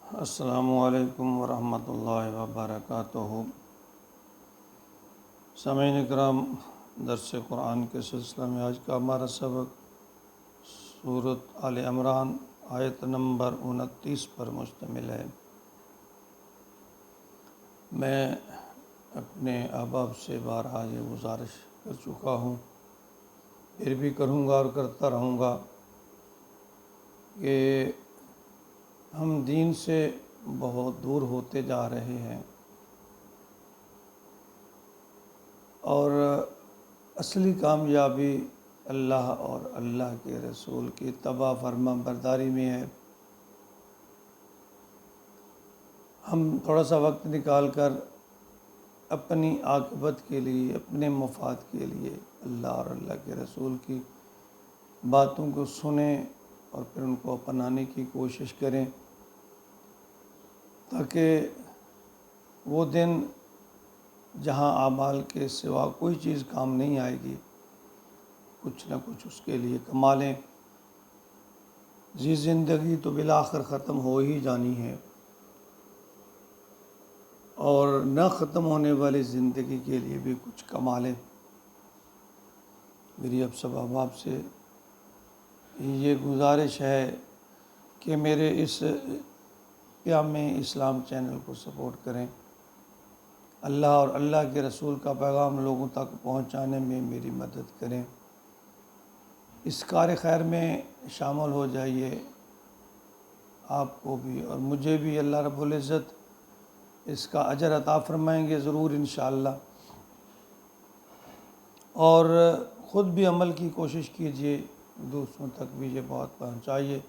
السلام علیکم ورحمۃ اللہ وبرکاتہ۔ سامعین اکرام، درس قرآن کے سلسلہ میں آج کا ہمارا سبق سورۃ آل عمران آیت نمبر 29 پر مشتمل ہے۔ میں اپنے احباب سے بارہا یہ گزارش کر چکا ہوں، پھر بھی کروں گا اور کرتا رہوں گا کہ ہم دین سے بہت دور ہوتے جا رہے ہیں اور اصلی کامیابی اللہ اور اللہ کے رسول کی اتباع فرما برداری میں ہے۔ ہم تھوڑا سا وقت نکال کر اپنی عاقبت کے لیے، اپنے مفاد کے لیے اللہ اور اللہ کے رسول کی باتوں کو سنیں اور پھر ان کو اپنانے کی کوشش کریں، تاکہ وہ دن جہاں اعمال کے سوا کوئی چیز کام نہیں آئے گی، کچھ نہ کچھ اس کے لیے کما لیں۔ یہ زندگی تو بالآخر ختم ہو ہی جانی ہے، اور نہ ختم ہونے والی زندگی کے لیے بھی کچھ کما لیں۔ میری اب سب احباب سے یہ گزارش ہے کہ میرے اس پیام اسلام چینل کو سپورٹ کریں، اللہ اور اللہ کے رسول کا پیغام لوگوں تک پہنچانے میں میری مدد کریں، اس کار خیر میں شامل ہو جائیے۔ آپ کو بھی اور مجھے بھی اللہ رب العزت اس کا اجر عطا فرمائیں گے ضرور انشاءاللہ، اور خود بھی عمل کی کوشش کیجیے، دوسروں تک بھی یہ بات پہنچائیے۔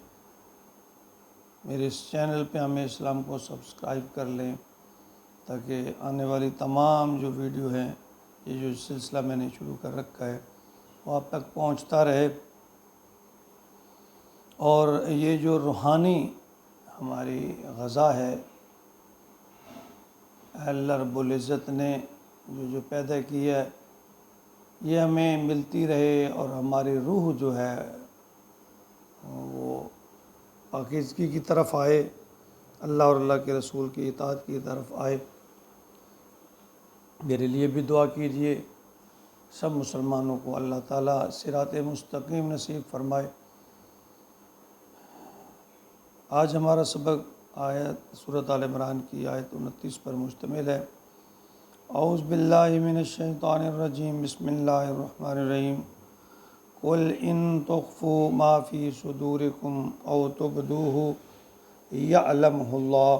میرے اس چینل پہ ہمیں اسلام کو سبسکرائب کر لیں، تاکہ آنے والی تمام جو ویڈیو ہیں، یہ جو سلسلہ میں نے شروع کر رکھا ہے، وہ آپ تک پہنچتا رہے۔ اور یہ جو روحانی ہماری غذا ہے، اللہ رب العزت نے جو پیدا کی ہے، یہ ہمیں ملتی رہے اور ہماری روح جو ہے وہ پاکیزگی کی طرف آئے، اللہ اور اللہ کے رسول کی اطاعت کی طرف آئے۔ میرے لیے بھی دعا کیجیے، سب مسلمانوں کو اللہ تعالیٰ صراط مستقیم نصیب فرمائے۔ آج ہمارا سبق آیت سورۃ آل عمران کی آیت 29 پر مشتمل ہے۔ اعوذ باللہ من الشیطان الرجیم، بسم اللہ الرحمن الرحیم۔ قل ان تخفوا ما فی صدورکم او تبدوہ یعلمہ اللہ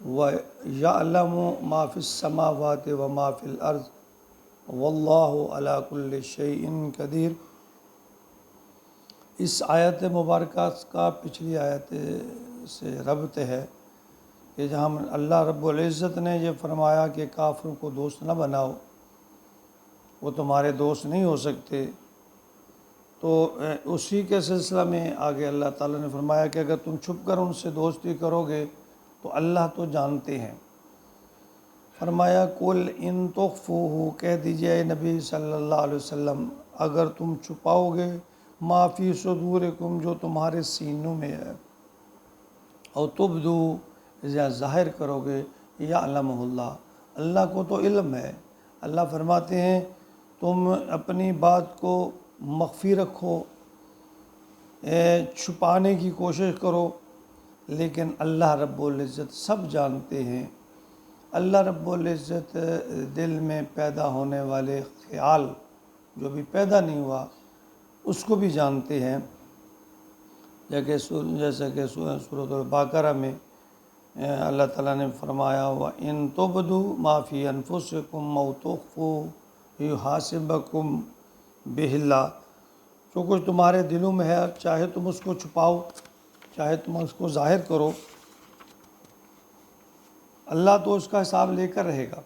وَيَعْلَمُ مَا فِي السَّمَاوَاتِ وَمَا فِي الْأَرْضِ وَاللَّهُ عَلَى كُلِّ شَيْءٍ قدیر۔ اس آیت مبارکہ کا پچھلی آیت سے ربط ہے کہ جہاں اللہ رب العزت نے یہ فرمایا کہ کافروں کو دوست نہ بناؤ، وہ تمہارے دوست نہیں ہو سکتے، تو اسی کے سلسلہ میں آگے اللہ تعالیٰ نے فرمایا کہ اگر تم چھپ کر ان سے دوستی کرو گے تو اللہ تو جانتے ہیں۔ فرمایا قل ان تخفوہ، کہہ دیجئے اے نبی صلی اللہ علیہ وسلم، اگر تم چھپاؤ گے ما فی صدورکم، جو تمہارے سینوں میں ہے، او تبدو، یا ظاہر کرو گے، یعلمہ اللہ، اللہ کو تو علم ہے۔ اللہ فرماتے ہیں تم اپنی بات کو مخفی رکھو، چھپانے کی کوشش کرو، لیکن اللہ رب العزت سب جانتے ہیں۔ اللہ رب العزت دل میں پیدا ہونے والے خیال جو بھی پیدا نہیں ہوا اس کو بھی جانتے ہیں، جیسا کہ سورۃ البقرہ میں اللہ تعالیٰ نے فرمایا وَإِن تُبْدُوا مَا فِي أَنفُسِكُمْ أَوْ تُخْفُوهُ يُحَاسِبْكُم بِهِ اللَّهُ، جو کچھ تمہارے دلوں میں ہے، چاہے تم اس کو چھپاؤ، چاہے تم اس کو ظاہر کرو، اللہ تو اس کا حساب لے کر رہے گا۔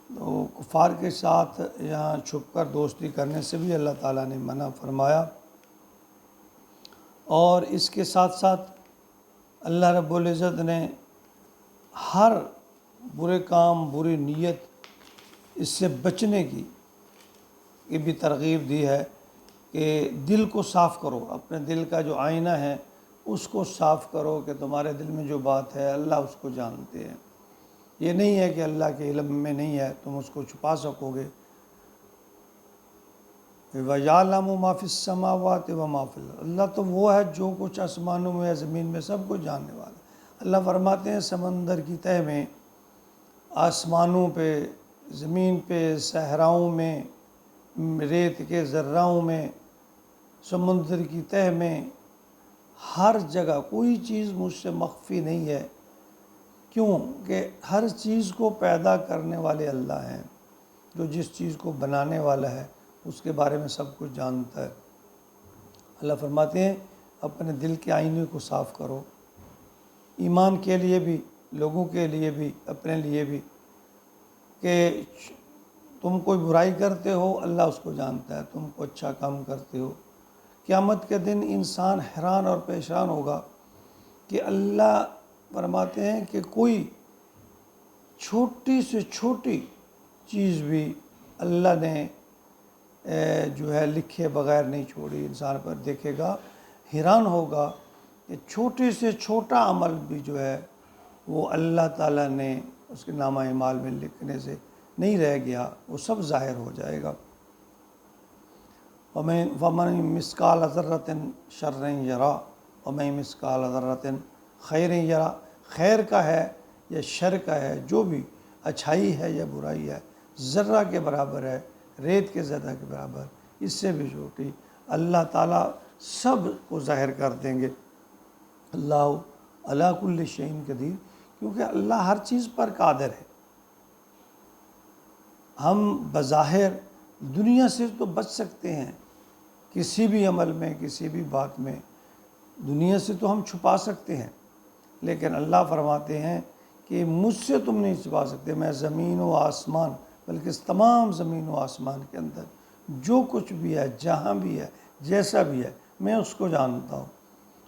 تو کفار کے ساتھ یہاں چھپ کر دوستی کرنے سے بھی اللہ تعالیٰ نے منع فرمایا، اور اس کے ساتھ ساتھ اللہ رب العزت نے ہر برے کام، بری نیت، اس سے بچنے کی بھی ترغیب دی ہے کہ دل کو صاف کرو، اپنے دل کا جو آئینہ ہے اس کو صاف کرو کہ تمہارے دل میں جو بات ہے اللہ اس کو جانتے ہیں۔ یہ نہیں ہے کہ اللہ کے علم میں نہیں ہے تم اس کو چھپا سکو گے۔ وَيَعْلَمُ مَا فِي السَّمَاوَاتِ وَمَا فِي الْأَرْضِ، اللہ تو وہ ہے جو کچھ آسمانوں میں ہے زمین میں سب کچھ جاننے والا۔ اللہ فرماتے ہیں سمندر کی تہہ میں، آسمانوں پہ، زمین پہ، صحراؤں میں، ریت کے ذراؤں میں، سمندر کی تہہ میں، ہر جگہ کوئی چیز مجھ سے مخفی نہیں ہے۔ کیوں کہ ہر چیز کو پیدا کرنے والے اللہ ہیں، جو جس چیز کو بنانے والا ہے اس کے بارے میں سب کچھ جانتا ہے۔ اللہ فرماتے ہیں اپنے دل کے آئینے کو صاف کرو، ایمان کے لیے بھی، لوگوں کے لیے بھی، اپنے لیے بھی، کہ تم کوئی برائی کرتے ہو اللہ اس کو جانتا ہے، تم کو اچھا کام کرتے ہو۔ قیامت کے دن انسان حیران اور پریشان ہوگا کہ اللہ فرماتے ہیں کہ کوئی چھوٹی سے چھوٹی چیز بھی اللہ نے جو ہے لکھے بغیر نہیں چھوڑی، انسان پر دیکھے گا، حیران ہوگا کہ چھوٹی سے چھوٹا عمل بھی جو ہے وہ اللہ تعالیٰ نے اس کے نامہ اعمال میں لکھنے سے نہیں رہ گیا، وہ سب ظاہر ہو جائے گا۔ وَمَن مِثْقَالَ ذَرَّةٍ شَرًّا يَرَىٰ وَمَن مِثْقَالَ ذَرَّةٍ خَيْرًا يَرَىٰ، خیر کا ہے یا شر کا ہے، جو بھی اچھائی ہے یا برائی ہے، ذرہ کے برابر ہے، ریت کے ذرہ کے برابر، اس سے بھی چھوٹی، اللہ تعالیٰ سب کو ظاہر کر دیں گے۔ اللہ علی کل شیء قدیر، کیونکہ اللہ ہر چیز پر قادر ہے۔ ہم بظاہر دنیا سے تو بچ سکتے ہیں، کسی بھی عمل میں، کسی بھی بات میں دنیا سے تو ہم چھپا سکتے ہیں، لیکن اللہ فرماتے ہیں کہ مجھ سے تم نہیں چھپا سکتے، میں زمین و آسمان، بلکہ اس تمام زمین و آسمان کے اندر جو کچھ بھی ہے، جہاں بھی ہے، جیسا بھی ہے، میں اس کو جانتا ہوں،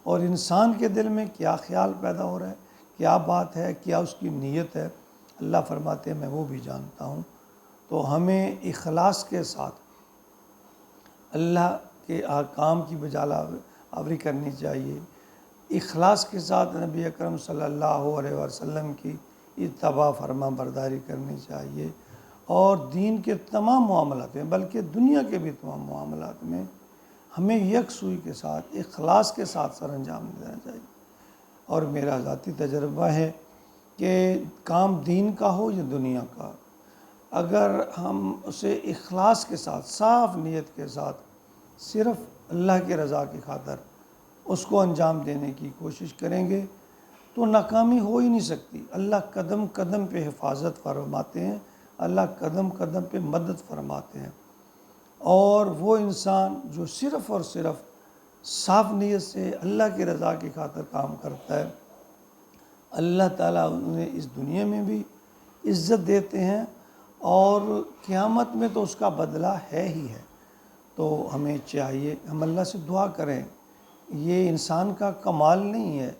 اور انسان کے دل میں کیا خیال پیدا ہو رہا ہے، کیا بات ہے، کیا اس کی نیت ہے، اللہ فرماتے ہیں میں وہ بھی جانتا ہوں۔ تو ہمیں اخلاص کے ساتھ اللہ کے احکام کی بجا آوری کرنی چاہیے، اخلاص کے ساتھ نبی اکرم صلی اللہ علیہ وسلم کی اتباع فرما برداری کرنی چاہیے، اور دین کے تمام معاملات میں، بلکہ دنیا کے بھی تمام معاملات میں ہمیں یکسوئی کے ساتھ، اخلاص کے ساتھ سر انجام دینا چاہیے۔ اور میرا ذاتی تجربہ ہے کہ کام دین کا ہو یا دنیا کا، اگر ہم اسے اخلاص کے ساتھ، صاف نیت کے ساتھ، صرف اللہ کی رضا کی خاطر اس کو انجام دینے کی کوشش کریں گے تو ناکامی ہو ہی نہیں سکتی۔ اللہ قدم قدم پہ حفاظت فرماتے ہیں، اللہ قدم قدم پہ مدد فرماتے ہیں، اور وہ انسان جو صرف اور صرف صاف نیت سے اللہ کی رضا کی خاطر کام کرتا ہے، اللہ تعالیٰ انہیں اس دنیا میں بھی عزت دیتے ہیں، اور قیامت میں تو اس کا بدلہ ہے ہی ہے۔ تو ہمیں چاہیے ہم اللہ سے دعا کریں، یہ انسان کا کمال نہیں ہے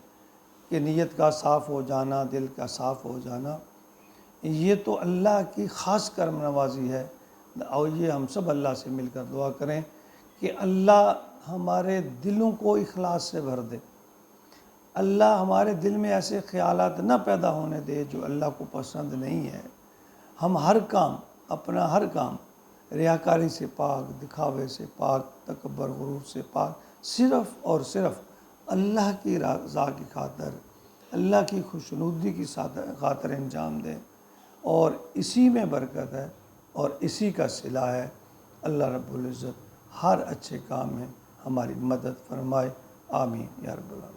کہ نیت کا صاف ہو جانا، دل کا صاف ہو جانا، یہ تو اللہ کی خاص کرم نوازی ہے۔ اور یہ ہم سب اللہ سے مل کر دعا کریں کہ اللہ ہمارے دلوں کو اخلاص سے بھر دے، اللہ ہمارے دل میں ایسے خیالات نہ پیدا ہونے دے جو اللہ کو پسند نہیں ہے۔ ہم ہر کام، اپنا ہر کام ریاکاری سے پاک، دکھاوے سے پاک، تکبر غرور سے پاک، صرف اور صرف اللہ کی رضا کی خاطر، اللہ کی خوشنودی کی خاطر انجام دیں، اور اسی میں برکت ہے اور اسی کا صلہ ہے۔ اللہ رب العزت ہر اچھے کام میں ہماری مدد فرمائے، آمین یا رب العالمین۔